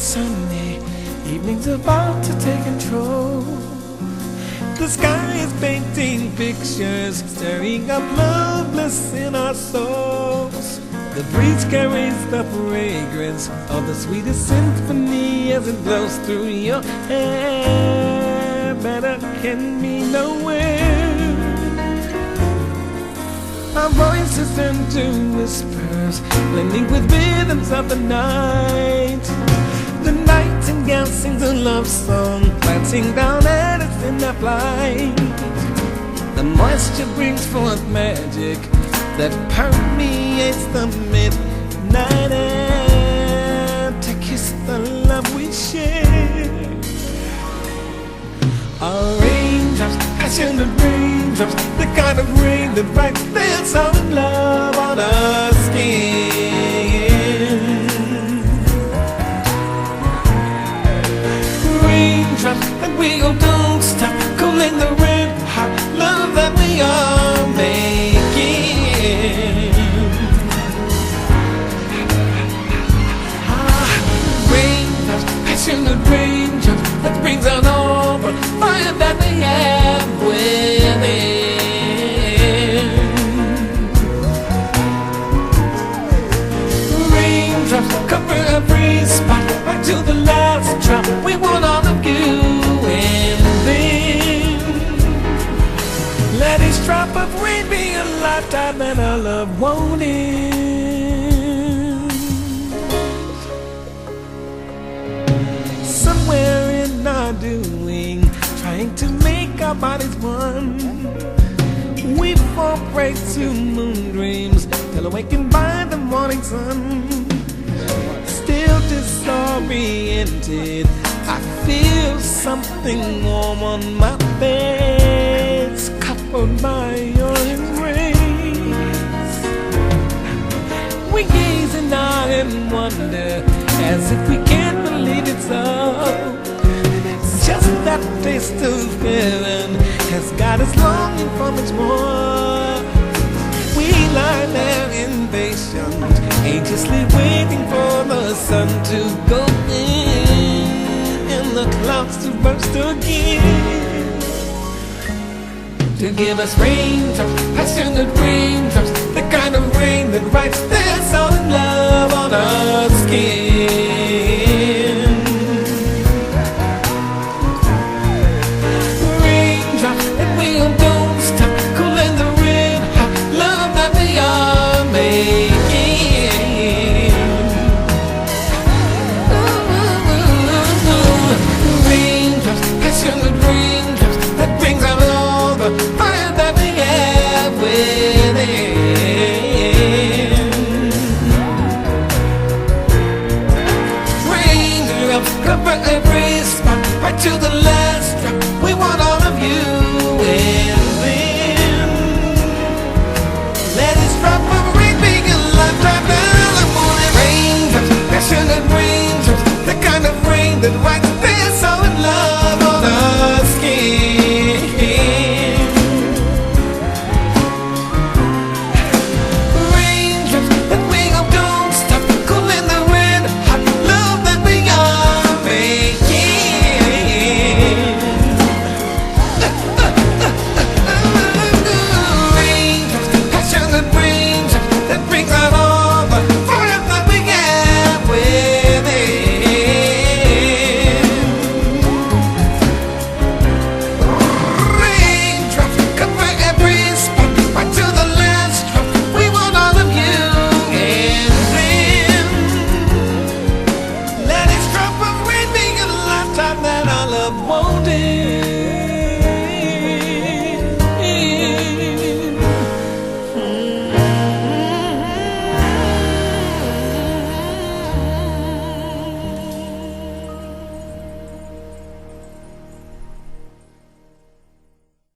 sunny, evening's about to take control. The sky is painting pictures, stirring up love bliss in our souls. The breeze carries the fragrance of the sweetest symphony as it blows through your hair. Better can be nowhere. Our voices turn to whispers, blending with rhythms of the night. The nightingale sings a love song, glancing down at us in their flight. The moisture brings forth magic that permeates the midnight air to kiss the love we share. Our raindrops, passionate raindrops, the kind of rain that writes their song of love on our skin. Raindrops that we don't stop, cooling the red hot love that we are making. Raindrops, passionate raindrops, that brings out all the fire that we have within. Raindrops cover every spot, right to the last drop. We want all of you and then let each drop of rain be a lifetime and our love won't end. Somewhere in our doing, trying to make our bodies one, we fall prey to moon dreams till awakened by the morning sun. Still disoriented, I feel something warm on my face, coupled by your embrace. We gaze in awe and wonder, as if we can't believe it's so. Just that taste of heaven has got us longing for much more. We lie there impatient, anxiously waiting for the sun to go in and the clouds to burst again, to give us raindrops, passionate raindrops, the kind of rain that writes their song in love on our skin.